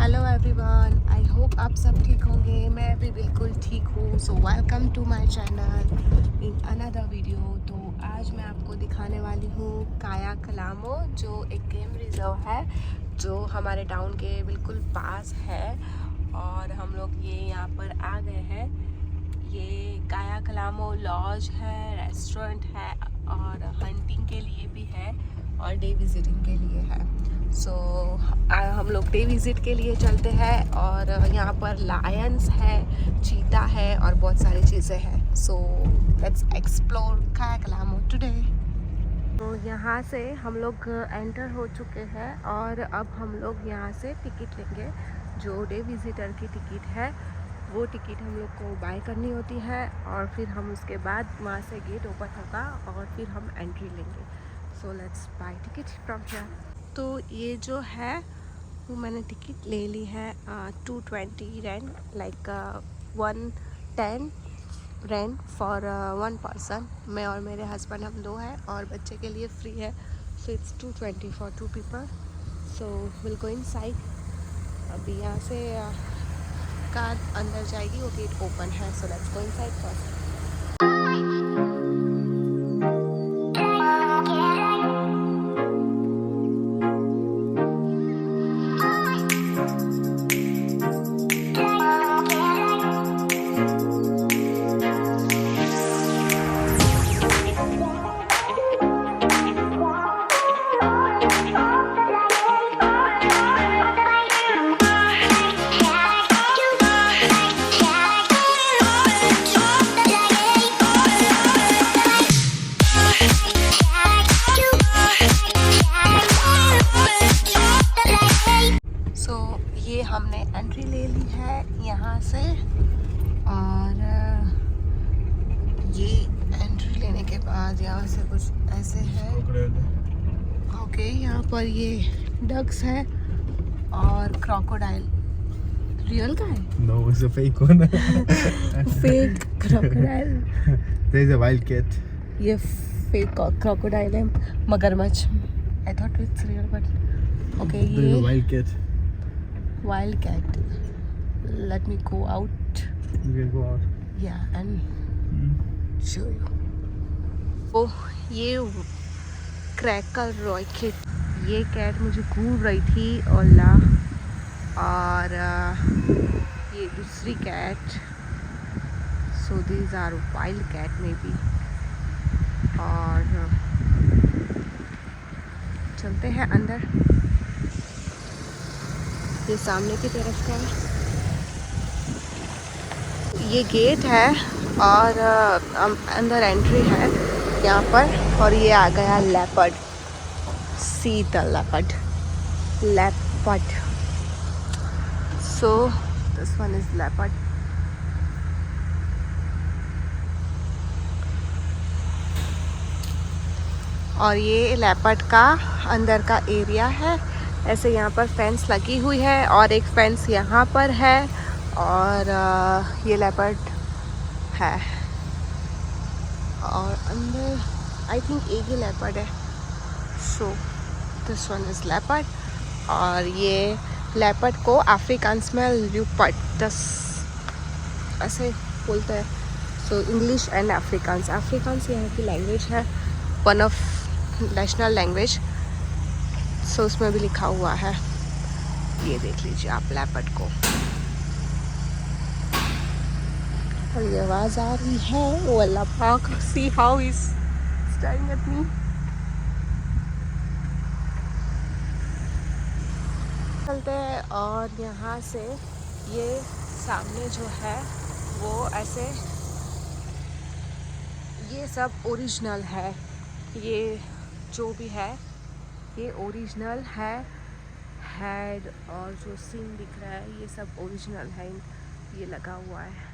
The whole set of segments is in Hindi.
हेलो एवरीवन, आई होप आप सब ठीक होंगे। मैं भी बिल्कुल ठीक हूँ। So welcome to my channel in another video. तो आज मैं आपको दिखाने वाली हूँ काया कलामो, जो एक गेम रिजर्व है जो हमारे टाउन के बिल्कुल पास है। और हम लोग ये यहाँ पर आ गए हैं। ये काया कलामो लॉज है, रेस्टोरेंट है और हंटिंग के लिए भी है और डे विजिटिंग के लिए है। सो हम लोग डे विजिट के लिए चलते हैं और यहाँ पर लायंस है, चीता है और बहुत सारी चीज़ें हैं। सो लेट्स एक्सप्लोर काया कलामो टुडे। तो यहाँ से हम लोग एंटर हो चुके हैं और अब हम लोग यहाँ से टिकट लेंगे। जो डे विजिटर की टिकट है वो टिकट हम लोग को बाय करनी होती है और फिर हम उसके बाद वहाँ से गेट ओपन होगा और फिर हम एंट्री लेंगे। So let's buy ticket from here. तो ये जो है वो मैंने टिकट ले ली है 220 rent, like 110 rent for 1 person. मैं और मेरे हस्बैंड हम दो हैं और बच्चे के लिए फ्री है। So it's 220 for 2 people. So will go inside. अभी यहाँ से कार अंदर जाएगी, वो गेट ओपन है। So let's go inside first. ये हमने एंट्री ले ली है यहाँ से और ये एंट्री लेने के बाद यहाँ से कुछ ऐसे है। ओके, यहाँ पर ये डक्स है और क्रोकोडाइल। रियल का है? No, it's a fake one. Fake crocodile. There is a wild cat. ये फेक क्रोकोडाइल है, मगरमच्छ। I thought it's real but okay. There is a ये wild cat. wild cat. Let me go out. You can go out. Yeah, and show you. Oh, ये क्रैकर रॉकेट, ये कैट मुझे घूर रही थी ओला। और ये दूसरी cat. So these are wild cat maybe. और चलते हैं अंदर। ये सामने की तरफ का ये गेट है और अंदर एंट्री है यहाँ पर। और ये आ गया leopard, see the leopard. So this one is leopard. और ये लेपर्ड का अंदर का एरिया है। ऐसे यहाँ पर फेंस लगी हुई है और एक फेंस यहाँ पर है और ये लेपर्ड है। और अंदर आई थिंक एक ही लेपर्ड है। So this one is leopard. और ये लेपर्ड को अफ्रीकान्स में ल्यूपर्डस ऐसे बोलते हैं। सो इंग्लिश एंड अफ्रीकान्स यहाँ की लैंग्वेज है, वन ऑफ नेशनल लैंग्वेज। सो उसमें भी लिखा हुआ है। ये देख लीजिए आप लेपर्ड को। और ये आवाज आ रही है वो अल्लाह पाक। See how is starring at me. चलते हैं और यहाँ से ये सामने जो है वो ऐसे, ये सब ओरिजिनल है। ये जो भी है ये ओरिजिनल है। हेड और जो सीन दिख रहा है ये सब ओरिजिनल है। ये लगा हुआ है।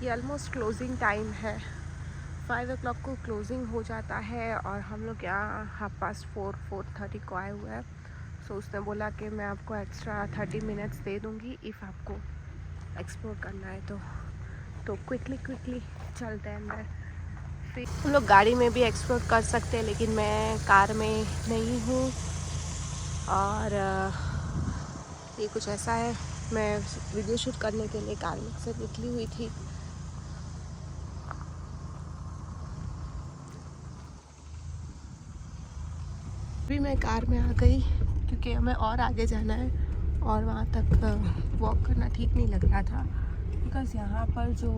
ये ऑलमोस्ट क्लोजिंग टाइम है। 5 o'clock को क्लोजिंग हो जाता है और हम लोग यहाँ 4:30 को आए हुए हैं। सो उसने बोला कि मैं आपको एक्स्ट्रा 30 मिनट्स दे दूँगी इफ़ आपको एक्सप्लोर करना है तो क्विकली चलते हैं अंदर। हम लोग गाड़ी में भी एक्सप्लोर कर सकते हैं लेकिन मैं कार में नहीं हूँ और ये कुछ ऐसा है। मैं वीडियो शूट करने के लिए कार में से निकली हुई थी। अभी मैं कार में आ गई क्योंकि हमें और आगे जाना है और वहाँ तक वॉक करना ठीक नहीं लग रहा था, बिकॉज़ यहाँ पर जो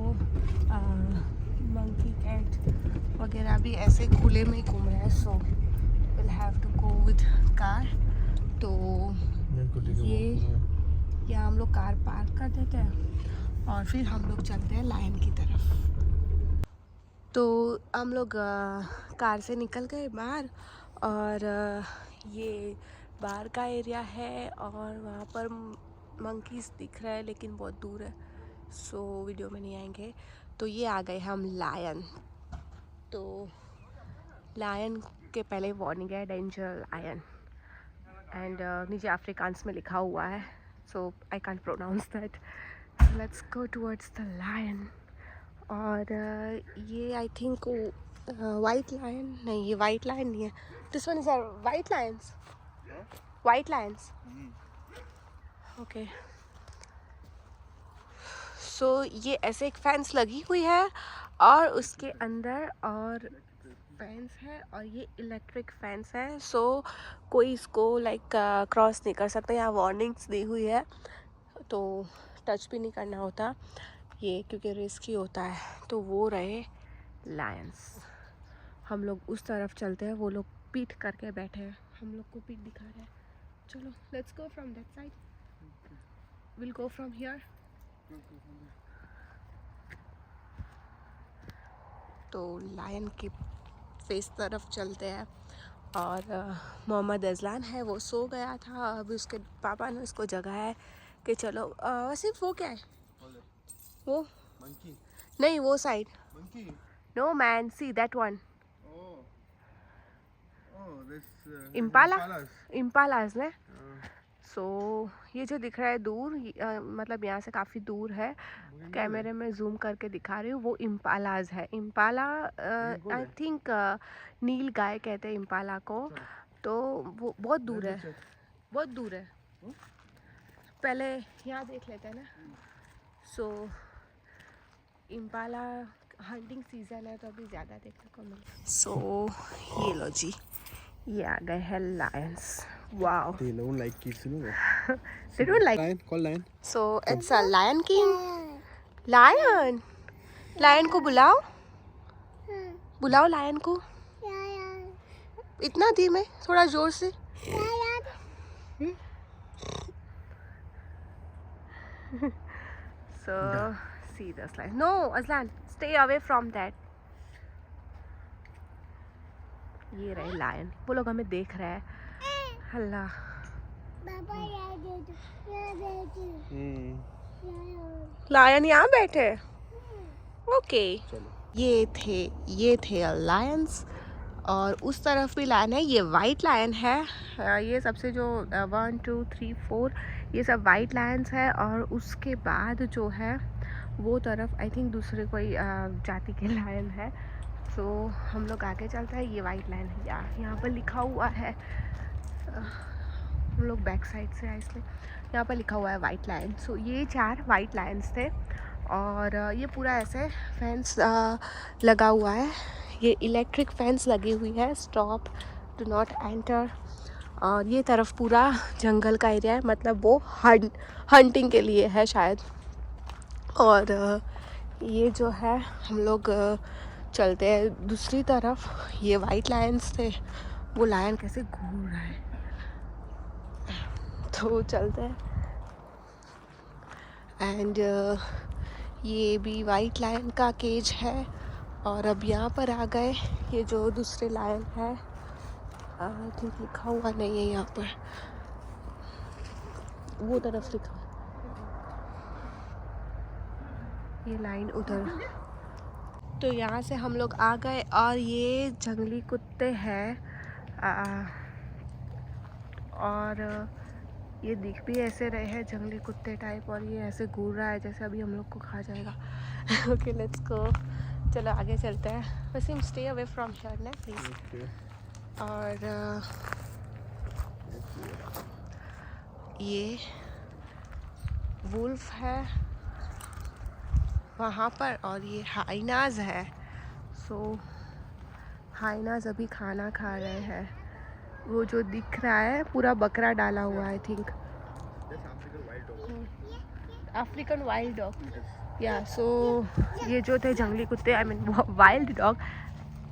मंकी कैट वगैरह भी ऐसे खुले में ही घूम रहे हैं। So will have to go with car. तो ये यहाँ हम लोग कार पार्क कर देते हैं और फिर हम लोग चलते हैं लायन की तरफ। तो हम लोग कार से निकल गए बाहर और ये बाहर का एरिया है और वहाँ पर मंकीज़ दिख रहा है लेकिन बहुत दूर है, सो वीडियो में नहीं आएंगे। तो ये आ गए हम लायन। तो लायन के पहले वार्निंग है, डेंजर लायन, एंड नीचे अफ्रीकांस में लिखा हुआ है, so I can't pronounce that. Let's go towards the lion. और ये आई थिंक वाइट लायन नहीं, ये वाइट लायन नहीं है। This one is white lions, white lions. Okay, so ये ऐसे एक फेंस लगी हुई है और उसके अंदर और फेंस है और ये इलेक्ट्रिक फेंस है। सो कोई इसको लाइक क्रॉस नहीं कर सकता। यहाँ वार्निंग्स दी हुई है तो टच भी नहीं करना होता ये, क्योंकि रिस्की होता है। तो वो रहे लायंस। हम लोग उस तरफ चलते हैं, वो लोग पीठ करके बैठे हैं, हम लोग को पीठ दिखा रहे हैं। चलो let's go from that side, will go from here. तो लायन के फेस तरफ चलते हैं और मोहम्मद अजलान है, वो सो गया था। अभी उसके पापा ने उसको जगाया है कि चलो। सिर्फ वो क्या है वो Monkey. नहीं, वो side. Monkey. No man, see that one. Oh. Oh, this. Impala? Impalas. Impalas ने। सो ये जो दिख रहा है दूर, मतलब यहाँ से काफ़ी दूर है, कैमरे में जूम करके दिखा रही हूँ, वो इम्पालाज है। इम्पाला आई थिंक नील गाय कहते हैं इम्पाला को। तो वो बहुत दूर है, बहुत दूर है। पहले यहाँ देख लेते हैं ना। सो इम्पाला हंटिंग सीजन है तो अभी ज़्यादा देखने को मिले। सो ये लो जी, ये आ गए हैं Lions. Wow, They don't like kids, you know. they don't like. Lion, call lion. So it's a lion king. Lion, lion को बुलाओ, बुलाओ लायन को। इतना धीमे, थोड़ा जोर से। So see this lion. No, Aslan, stay away from that. ये रहे लायन, वो लोग हमें देख रहे हैं। अल्लाह, लायन यहाँ बैठे। ओके, ये थे लायंस और उस तरफ भी लायन है। ये वाइट लायन है। ये सबसे जो 1 2 3 4 ये सब वाइट लायंस है और उसके बाद जो है वो तरफ आई थिंक दूसरे कोई जाति के लायन है। सो हम लोग आगे चलते हैं। ये वाइट लायन है, यहाँ पर लिखा हुआ है। हम लोग बैक साइड से आए इसलिए यहाँ पर लिखा हुआ है वाइट लायन। सो ये 4 वाइट लायंस थे और ये पूरा ऐसे फेंस लगा हुआ है। ये इलेक्ट्रिक फेंस लगी हुई है, स्टॉप, डू नॉट एंटर। और ये तरफ पूरा जंगल का एरिया है, मतलब वो हंटिंग के लिए है शायद। और ये जो है हम लोग चलते हैं दूसरी तरफ। ये वाइट लायंस थे, वो लायन कैसे घूम रहा है, तो चलते हैं। एंड ये भी वाइट लायन का केज है। और अब यहाँ पर आ गए, ये जो दूसरे लायन है, आई थिंक लिखा हुआ नहीं है यहाँ पर, वो तरफ लिखा, ये लाइन उधर। तो यहाँ से हम लोग आ गए और ये जंगली कुत्ते हैं और ये दिख भी ऐसे रहे हैं जंगली कुत्ते टाइप, और ये ऐसे घूर रहा है जैसे अभी हम लोग को खा जाएगा। ओके लेट्स गो, चलो आगे चलते हैं। Wasim stay away from here ना प्लीज। और ये वुल्फ है वहाँ पर और ये हाइनाज है। सो हाइनाज अभी खाना खा रहे हैं। वो जो दिख रहा है पूरा बकरा डाला हुआ है, I think African wild dog. या सो ये जो थे जंगली कुत्ते, I mean wild dog,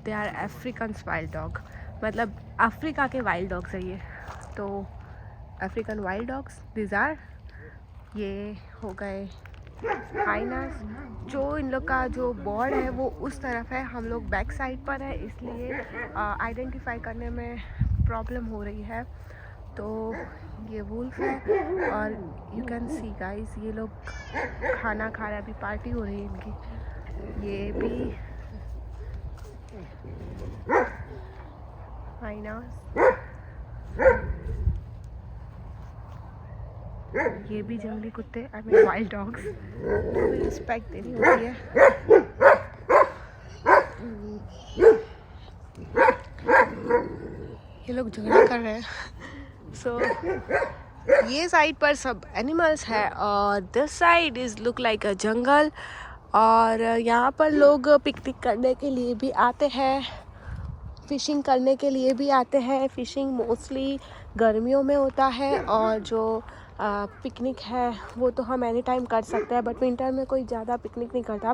they are African wild dog, मतलब अफ्रीका के वाइल्ड डॉग्स है ये। तो African wild dogs this are, ये हो गए हाइनास। जो इन लोग का जो बॉर्ड है वो उस तरफ है, हम लोग बैक साइड पर है, इसलिए आइडेंटिफाई करने में प्रॉब्लम हो रही है। तो ये वुल्फ है और यू कैन सी गाइस, ये लोग खाना खा रहे हैं, अभी पार्टी हो रही है इनकी। ये भी हाइनास, ये भी जंगली कुत्ते, आई मीन वाइल्ड डॉग्स, तो भी रिस्पेक्ट देनी होती है। ये लोग झगड़ा कर रहे हैं। सो ये साइड पर सब एनिमल्स है और this side is look like a jungle. और यहाँ पर लोग पिकनिक करने के लिए भी आते हैं, फिशिंग करने के लिए भी आते हैं। फिशिंग मोस्टली गर्मियों में होता है और जो पिकनिक है वो तो हम एनी टाइम कर सकते हैं, बट विंटर में कोई ज़्यादा पिकनिक नहीं करता।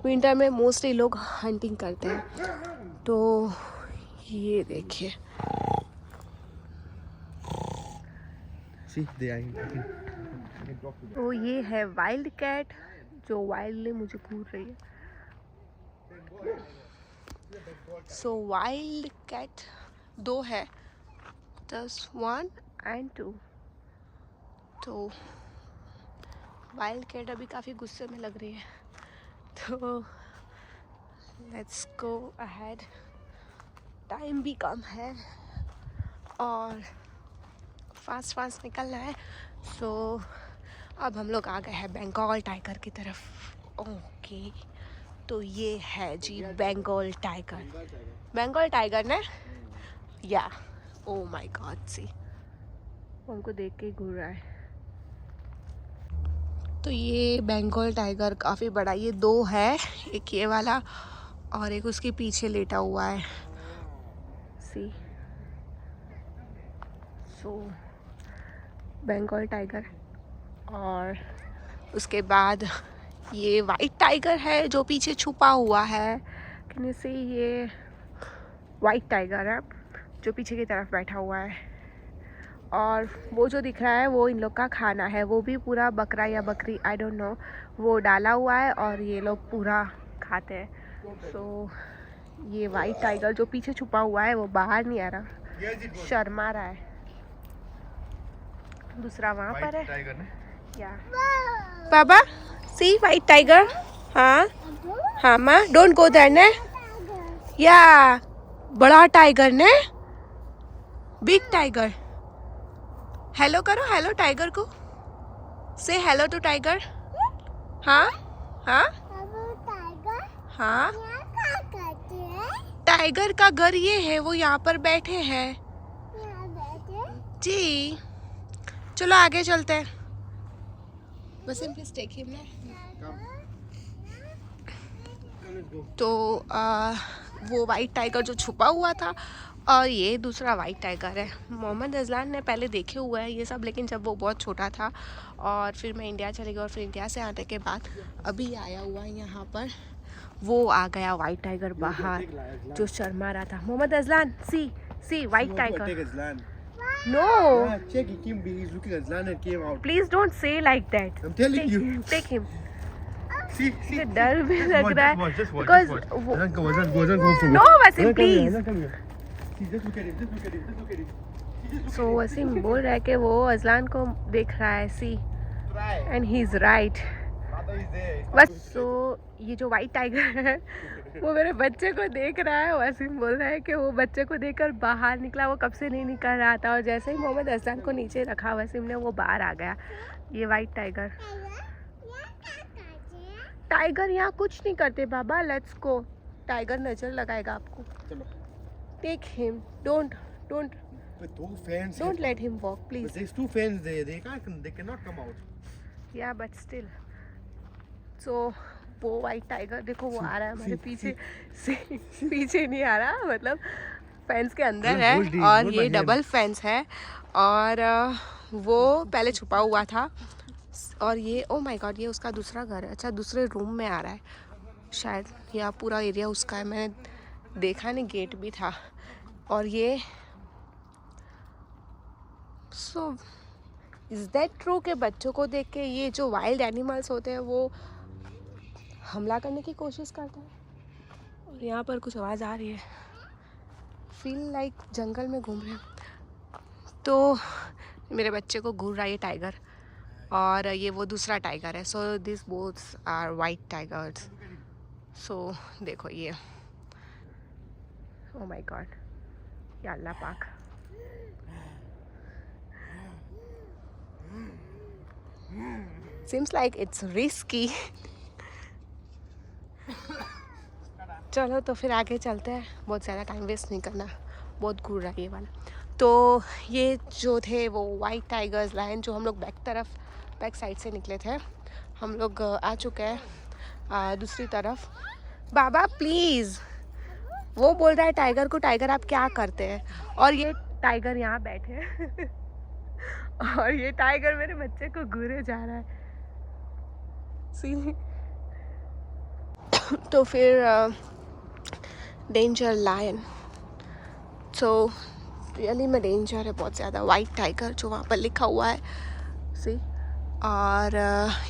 विंटर में मोस्टली लोग हंटिंग करते हैं। तो ये देखिए, तो ये है वाइल्ड कैट जो वाइल्डली मुझे घूर रही है। सो वाइल्ड कैट 2 है, जस्ट 1 and 2। तो वाइल्ड कैट अभी काफ़ी गुस्से में लग रही है, तो लेट्स गो अहेड। टाइम भी कम है और फास्ट निकलना है। सो अब हम लोग आ गए हैं बंगाल टाइगर की तरफ। ओके, तो ये है जी बंगाल टाइगर ने, या ओ माय गॉड, सी उनको देख के घूर रहा है। तो ये बंगाल टाइगर काफ़ी बड़ा, ये 2 है, एक ये वाला और एक उसके पीछे लेटा हुआ है, सी। सो बंगाल टाइगर, और उसके बाद ये वाइट टाइगर है जो पीछे छुपा हुआ है। कैन यू सी, ये वाइट टाइगर है जो पीछे की तरफ बैठा हुआ है। और वो जो दिख रहा है वो इन लोग का खाना है, वो भी पूरा बकरा या बकरी, आई डोंट नो, वो डाला हुआ है और ये लोग पूरा खाते हैं। सो ये वाइट टाइगर जो पीछे छुपा हुआ है वो बाहर नहीं आ रहा, शर्मा रहा है। दूसरा वहाँ पर है, या बाबा सी वाइट टाइगर। हाँ माँ, डोंट गो देयर ने, या बड़ा टाइगर ने, बिग टाइगर। हेलो करो, हेलो टाइगर को, से हेलो टू टाइगर। हाँ टाइगर का घर ये है, वो यहाँ पर बैठे हैं जी। चलो आगे चलते हैं। बस प्लीज टेक हिम ना। तो वो वाइट टाइगर जो छुपा हुआ था और ये दूसरा वाइट टाइगर है। मोहम्मद अजलान ने पहले देखे हुए हैं ये सब, लेकिन जब वो बहुत छोटा था और फिर मैं इंडिया चली गई और फिर इंडिया से आने के बाद अभी आया हुआ है यहाँ पर। वो आ गया वाइट टाइगर बाहर जो शर्मा रहा था। Mohammad Ajlan, see white tiger. No. Yeah, check. He's looking at Aslan and came out. Please don't say like that. I'm telling you. Take him. See. मुझे डर भी लग रहा है because no Wasim please. Just look at him. So Wasim बोल रहा है कि वो अजलान को देख रहा है, सी, and he's right. बस so ये जो वाइट टाइगर है वो मेरे बच्चे को देख रहा है। वसीम बोल रहा है कि वो बच्चे को देखकर बाहर निकला, वो कब से नहीं निकल रहा था, और जैसे ही मोहम्मद अजलान को नीचे रखा वसीम ने, वो बाहर आ गया। ये वाइट टाइगर। टाइगर यहाँ कुछ नहीं करते बाबा, लेट्स गो। टाइगर नजर लगाएगा आपको। Take him, don't But those fans. Don't let him walk, But please. there's two fans there. They cannot come out. Yeah, but still. So वो वाइट टाइगर देखो वो आ रहा है हमारे पीछे से, पीछे नहीं आ रहा, मतलब फेंस के अंदर है और ये डबल फेंस है और वो पहले छुपा हुआ था और ये ओ माय गॉड ये उसका दूसरा घर है। अच्छा दूसरे रूम में आ रहा है शायद, या पूरा एरिया उसका है, मैंने देखा नहीं, गेट भी था। और ये सो इज़ दैट ट्रू कि बच्चों को देख के ये जो वाइल्ड एनिमल्स होते हैं वो हमला करने की कोशिश करते हैं? और यहाँ पर कुछ आवाज़ आ रही है, फील लाइक जंगल में घूम रहे हैं। तो मेरे बच्चे को घूर रहा है ये टाइगर और ये वो दूसरा टाइगर है। So this बोथ्स are white tigers. सो देखो ये, ओ माय गॉड, या अल्लाह पाक। Seems like it's risky. चलो तो फिर आगे चलते हैं, बहुत ज़्यादा टाइम वेस्ट नहीं करना, बहुत घूर रहा है ये वाला। तो ये जो थे वो वाइट टाइगर्स लायन जो हम लोग बैक साइड से निकले थे, हम लोग आ चुके हैं दूसरी तरफ। बाबा प्लीज़, वो बोल रहा है टाइगर को, टाइगर आप क्या करते हैं? और ये टाइगर यहाँ बैठे हैं और ये टाइगर मेरे बच्चे को घूरे जा रहा है। सी तो फिर डेंजर लायन, सो रियली में डेंजर है बहुत ज़्यादा। वाइट टाइगर जो वहाँ पर लिखा हुआ है, सी। और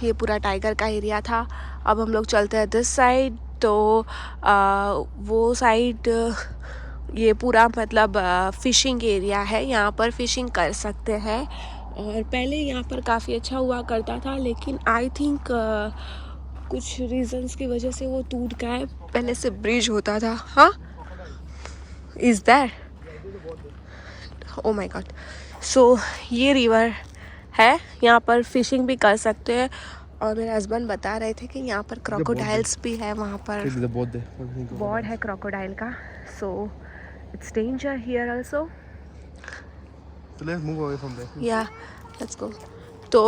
ये पूरा टाइगर का एरिया था। अब हम लोग चलते हैं दिस साइड। तो वो साइड ये पूरा मतलब फ़िशिंग एरिया है, यहाँ पर फ़िशिंग कर सकते हैं। और पहले यहाँ पर काफ़ी अच्छा हुआ करता था, लेकिन आई थिंक कुछ रीजंस की वजह से वो टूट गया है। पहले से ब्रिज होता था। हाँ, is that, oh my god. So ये रिवर है, यहाँ पर फिशिंग भी कर सकते हैं। और मेरे हस्बैंड बता रहे थे कि यहाँ पर क्रोकोडाइल्स भी है, वहाँ पर बोर्ड है क्रोकोडाइल का। So it's danger here also. So let's move away from there. या लेट्स गो। तो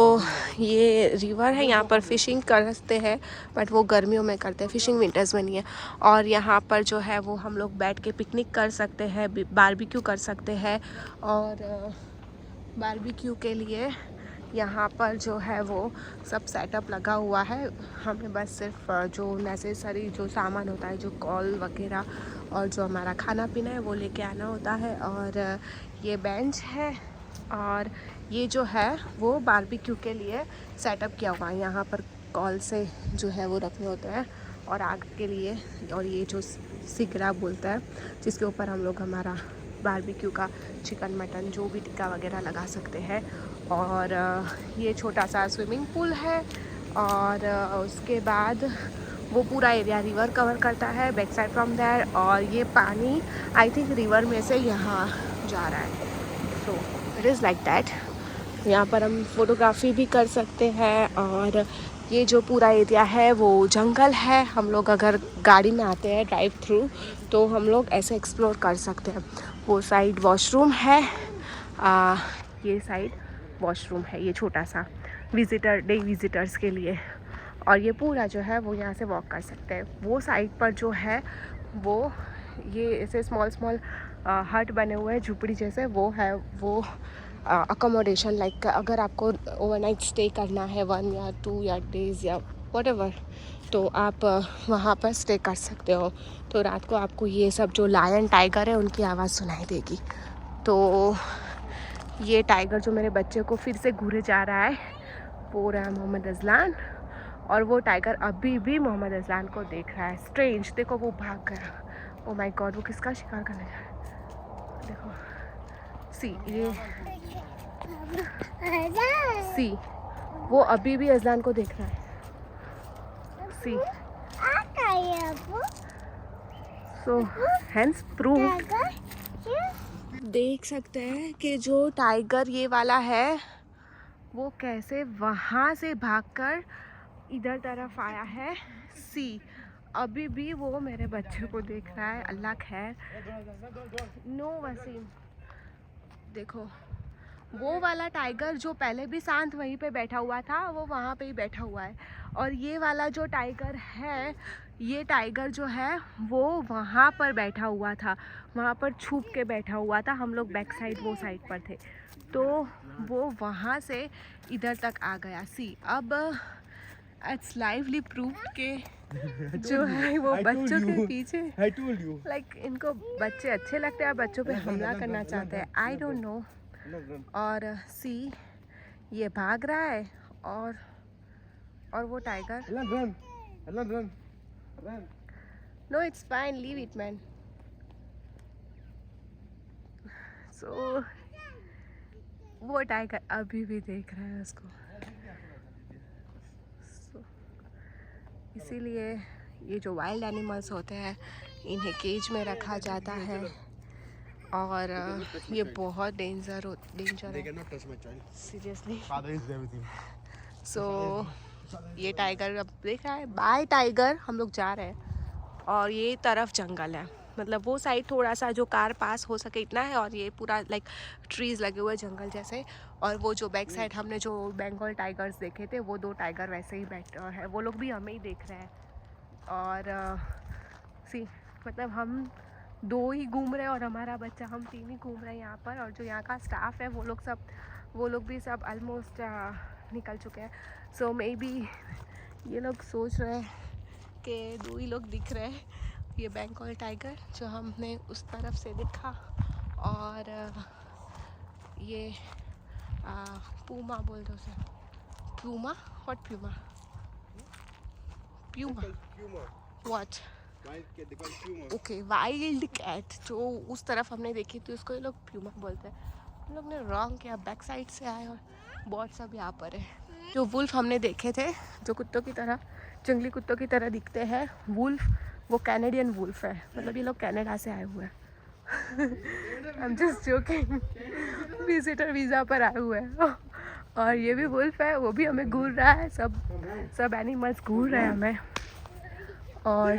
ये रिवर है, यहाँ पर फ़िशिंग कर सकते हैं, बट वो गर्मियों में करते हैं, फ़िशिंग विंटर्स में नहीं है। और यहाँ पर जो है वो हम लोग बैठ के पिकनिक कर सकते हैं, बारबेक्यू कर सकते हैं। और बारबेक्यू के लिए यहाँ पर जो है वो सब सेटअप लगा हुआ है। हमें बस सिर्फ जो नेसेसरी जो सामान होता है, जो कॉल वगैरह और जो हमारा खाना पीना है वो लेके आना होता है। और ये बेंच है और ये जो है वो बारबेक्यू के लिए सेटअप किया हुआ है। यहाँ पर कॉल से जो है वो रखने होते हैं और आग के लिए। और ये जो सिगरा बोलता है जिसके ऊपर हम लोग हमारा बारबेक्यू का चिकन मटन जो भी टिक्का वगैरह लगा सकते हैं। और ये छोटा सा स्विमिंग पूल है। और उसके बाद वो पूरा एरिया रिवर कवर करता है बैक साइड फ्रॉम देयर। और ये पानी आई थिंक रिवर में से यहाँ जा रहा है। So it is like that. यहाँ पर हम फोटोग्राफी भी कर सकते हैं। और ये जो पूरा एरिया है वो जंगल है। हम लोग अगर गाड़ी में आते हैं ड्राइव थ्रू तो हम लोग ऐसे एक्सप्लोर कर सकते हैं। वो साइड वॉशरूम है, ये साइड वॉशरूम है, ये छोटा सा डे विज़िटर्स के लिए। और ये पूरा जो है वो यहाँ से वॉक कर सकते हैं। वो साइड पर जो है वो ये ऐसे स्मॉल हट बने हुए हैं झुपड़ी जैसे, वो है वो अकोमोडेशन। लाइक अगर आपको ओवरनाइट स्टे करना है 1 या 2 या डेज़ या व्हाटएवर, तो आप वहाँ पर स्टे कर सकते हो। तो रात को आपको ये सब जो लायन टाइगर है उनकी आवाज़ सुनाई देगी। तो ये टाइगर जो मेरे बच्चे को फिर से घूरे जा रहा है वो रहा है मोहम्मद अजलान। और वो टाइगर अभी भी मोहम्मद अजलान को देख रहा है। स्ट्रेंज, देखो वो भाग गया। ओ माय गॉड, वो किसका शिकार करने जा रहा है? देखो ये सी, वो अभी भी अजलान को देख रहा है। सी सो हेंस प्रूव्ड। देख सकते हैं कि जो टाइगर ये वाला है वो कैसे वहाँ से भागकर इधर तरफ आया है। सी अभी भी वो मेरे बच्चे को देख रहा है। अल्लाह खैर। नो वसीम, देखो वो वाला टाइगर जो पहले भी शांत वहीं पे बैठा हुआ था, वो वहाँ पे ही बैठा हुआ है। और ये वाला जो टाइगर है, ये टाइगर जो है वो वहाँ पर बैठा हुआ था, वहाँ पर छुप के बैठा हुआ था। हम लोग बैक साइड वो साइड पर थे, तो वो वहाँ से इधर तक आ गया। सी अब इट्स लाइवली प्रूफ के जो है वो बच्चों के पीछे, लाइक इनको बच्चे अच्छे लगते हैं, बच्चों पे हमला करना चाहते हैं, आई डोंट नो। और सी ये भाग रहा है और वो tiger, no it's fine, leave it man. So वो टाइगर अभी भी देख रहा है उसको। So, इसीलिए ये जो वाइल्ड एनिमल्स होते हैं इन्हें केज में रखा जाता है, और ये बहुत डेंजर है सीरियसली। सो ये टाइगर अब देख रहा है, बाय टाइगर हम लोग जा रहे हैं। और ये तरफ जंगल है, मतलब वो साइड थोड़ा सा जो कार पास हो सके इतना है, और ये पूरा लाइक ट्रीज लगे हुए जंगल जैसे। और वो जो बैक साइड हमने जो बंगाल टाइगर्स देखे थे, वो 2 टाइगर वैसे ही बैठे है, वो लोग भी हमें ही देख रहे हैं। और सी मतलब हम 2 ही घूम रहे हैं और हमारा बच्चा, हम 3 ही घूम रहे हैं यहाँ पर। और जो यहाँ का स्टाफ है वो लोग भी सब ऑलमोस्ट निकल चुके हैं। सो मे बी ये लोग सोच रहे हैं कि 2 ही लोग दिख रहे हैं, ये बंगाल टाइगर जो हमने उस तरफ से देखा, और ये पूमा बोल दो उसे, puma, what puma, what, okay wild cat जो उस तरफ हमने देखी थी उसको ये लोग प्यूमा बोलते हैं। हम लोग ने रॉन्ग किया, बैक साइड से आए और बहुत सब यहाँ पर है। जो वुल्फ हमने देखे थे जो कुत्तों की तरह, जंगली कुत्तों की तरह दिखते हैं वुल्फ, वो कैनेडियन वुल्फ है, मतलब ये लोग कनाडा से आए हुए हैं। I am just joking, visitor visa पर आए हुए हैं। और ये भी वुल्फ है, वो भी हमें घूर रहा है, सब एनिमल्स घूर रहे हैं हमें। और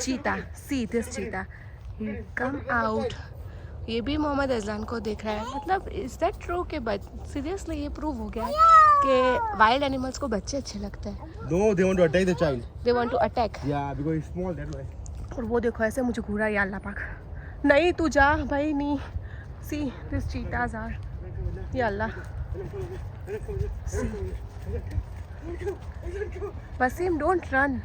चीता, सी दिस चीता, कम आउट, ये भी मोहम्मद अजलान को देख रहा है। मतलब इज दैट ट्रू कि सीरियसली ये प्रूव हो गया कि वाइल्ड एनिमल्स को बच्चे अच्छे लगते हैं। No, they want to attack the child. They want to attack. Yeah, because it's small that way. और वो देखो ऐसे मुझे घूरा, या अल्लाह पाक, नहीं तू जा भाई, नहीं। सी दिस चीताज आर, या अल्लाह। Waseem don't run,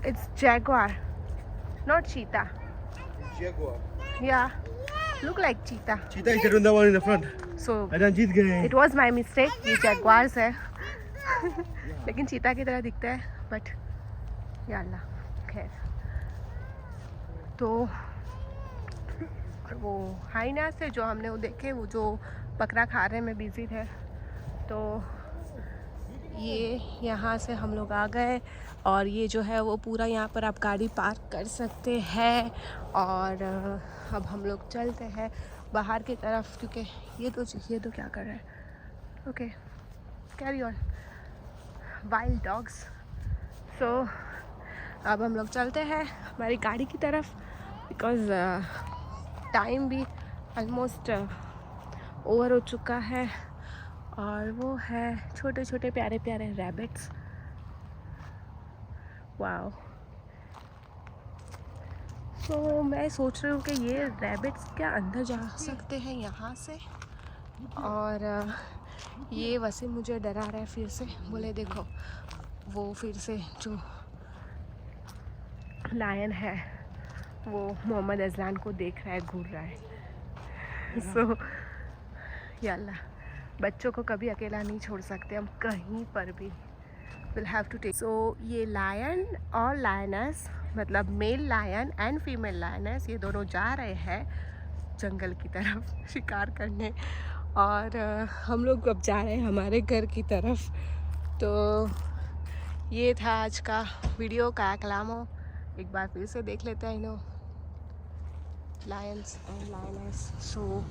it's jaguar not cheetah. Jaguar. Yeah, look like cheetah. Cheetah is the one in the front. So अरे जीत गए। it was my mistake, ये जैगुआर्स है। लेकिन चीता की तरह दिखता है, बट या अल्लाह खैर। तो और वो हाइना से जो हमने वो देखे, वो जो बकरा खा रहे में बिजी थे, तो ये यहाँ से हम लोग आ गए। और ये जो है वो पूरा यहाँ पर आप गाड़ी पार्क कर सकते हैं। और अब हम लोग चलते हैं बाहर की तरफ, क्योंकि ये तो क्या कर रहे हैं। Okay carry on wild dogs. So अब हम लोग चलते हैं हमारी गाड़ी की तरफ, बिकॉज़ टाइम भी ऑलमोस्ट ओवर हो चुका है। और वो है छोटे छोटे प्यारे प्यारे रैबिट्स, वाओ। तो मैं सोच रही हूँ कि ये रैबिट्स क्या अंदर जा सकते हैं यहाँ से। और ये वसीम मुझे डरा रहा है फिर से, बोले देखो वो फिर से जो लायन है वो मोहम्मद अजलान को देख रहा है, घूर रहा है। सो या अल्लाह, बच्चों को कभी अकेला नहीं छोड़ सकते हम कहीं पर भी, will have to take. So ये लायन और लायनस, मतलब male lion and female lioness, ये दोनों जा रहे हैं जंगल की तरफ शिकार करने। और हम लोग अब जा रहे हैं हमारे घर की तरफ। तो ये था आज का वीडियो का कलामो। एक बार फिर से देख लेते हैं इन्हों लायंस एंड लायनस। सो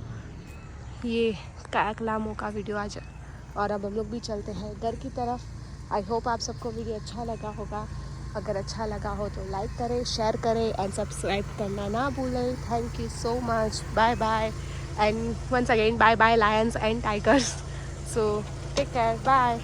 ये कायाकलामो का वीडियो आज। और अब हम लोग भी चलते हैं घर की तरफ। आई होप आप सबको वीडियो अच्छा लगा होगा। अगर अच्छा लगा हो तो लाइक करें, शेयर करें एंड सब्सक्राइब करना ना भूलें। Thank you so much, bye bye and once again bye bye lions and tigers. So take care, bye.